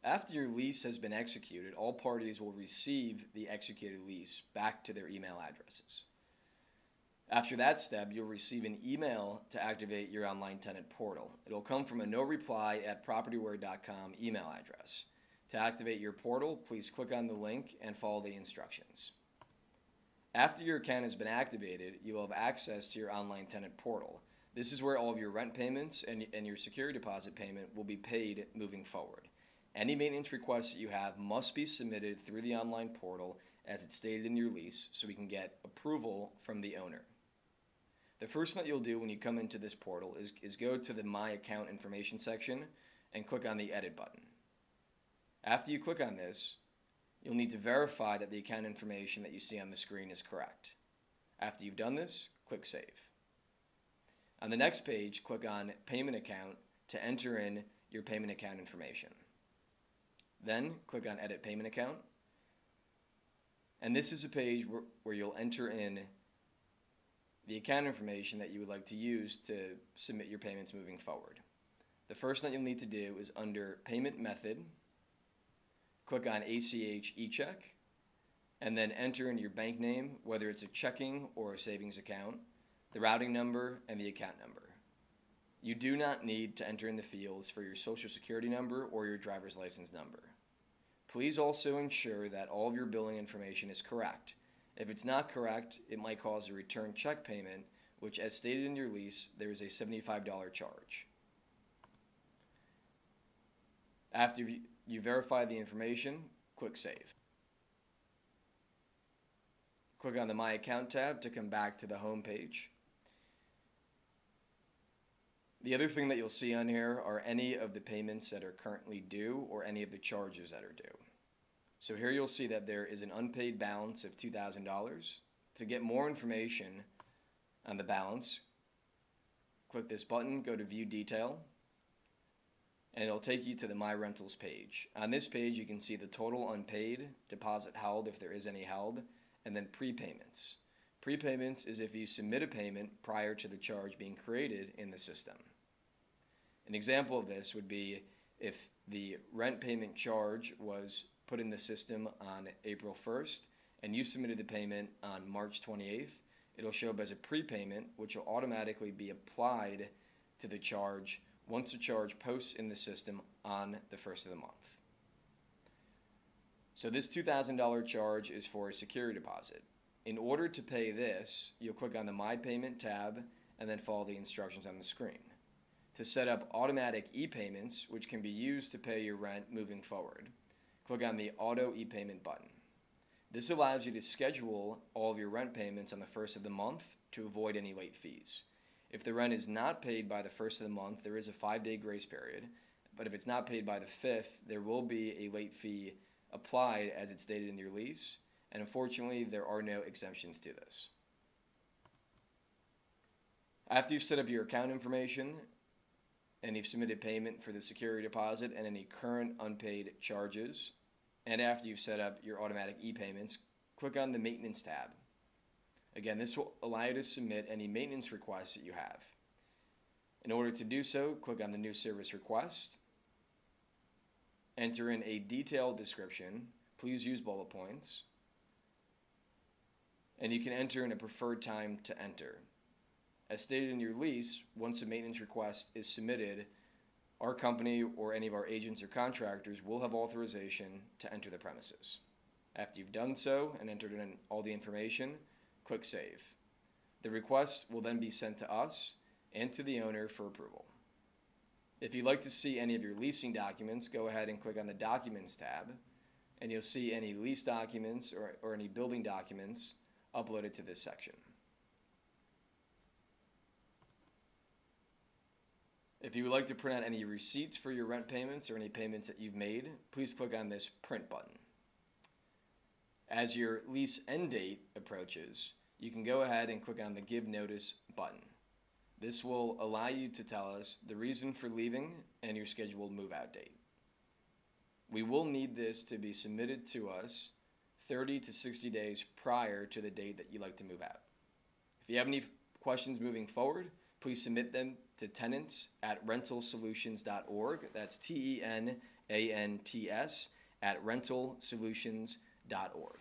After your lease has been executed, all parties will receive the executed lease back to their email addresses. After that step, you'll receive an email to activate your online tenant portal. It'll come from a noreply@propertyware.com email address. To activate your portal, please click on the link and follow the instructions. After your account has been activated, you will have access to your online tenant portal. This is where all of your rent payments and your security deposit payment will be paid moving forward. Any maintenance requests that you have must be submitted through the online portal as it's stated in your lease so we can get approval from the owner. The first thing that you'll do when you come into this portal is go to the My Account Information section and click on the Edit button. After you click on this, you'll need to verify that the account information that you see on the screen is correct. After you've done this, click Save. On the next page, click on Payment Account to enter in your payment account information. Then click on Edit Payment Account. And this is a page where you'll enter in the account information that you would like to use to submit your payments moving forward. The first thing you'll need to do is under Payment Method, click on ACH eCheck, and then enter in your bank name, whether it's a checking or a savings account, the routing number, and the account number. You do not need to enter in the fields for your social security number or your driver's license number. Please also ensure that all of your billing information is correct. If it's not correct, it might cause a return check payment, which, as stated in your lease, there is a $75 charge. After you verify the information, click Save. Click on the My Account tab to come back to the home page. The other thing that you'll see on here are any of the payments that are currently due or any of the charges that are due. So here you'll see that there is an unpaid balance of $2,000. To get more information on the balance, click this button, go to View Detail, and it'll take you to the My Rentals page. On this page, you can see the total unpaid, deposit held if there is any held, and then prepayments. Prepayments is if you submit a payment prior to the charge being created in the system. An example of this would be if the rent payment charge was put in the system on April 1st and you submitted the payment on March 28th, it'll show up as a prepayment, which will automatically be applied to the charge once the charge posts in the system on the first of the month. So this $2,000 charge is for a security deposit. In order to pay this, you'll click on the My Payment tab and then follow the instructions on the screen. To set up automatic e-payments, which can be used to pay your rent moving forward, click on the Auto e-payment button. This allows you to schedule all of your rent payments on the first of the month to avoid any late fees. If the rent is not paid by the first of the month, there is a 5-day grace period, but if it's not paid by the 5th, there will be a late fee applied as it's stated in your lease, and unfortunately, there are no exemptions to this. After you've set up your account information and you've submitted payment for the security deposit and any current unpaid charges, and after you've set up your automatic e-payments, click on the Maintenance tab. Again, this will allow you to submit any maintenance requests that you have. In order to do so, click on the New Service Request, enter in a detailed description, please use bullet points, and you can enter in a preferred time to enter. As stated in your lease, once a maintenance request is submitted, our company or any of our agents or contractors will have authorization to enter the premises. After you've done so and entered in all the information, click Save. The request will then be sent to us and to the owner for approval. If you'd like to see any of your leasing documents, go ahead and click on the Documents tab, and you'll see any lease documents or any building documents uploaded to this section. If you would like to print out any receipts for your rent payments or any payments that you've made, please click on this Print button. As your lease end date approaches, you can go ahead and click on the Give Notice button. This will allow you to tell us the reason for leaving and your scheduled move-out date. We will need this to be submitted to us 30 to 60 days prior to the date that you'd like to move out. If you have any questions moving forward, please submit them to tenants@rentalsolutions.org. That's TENANTS @rentalsolutions.org.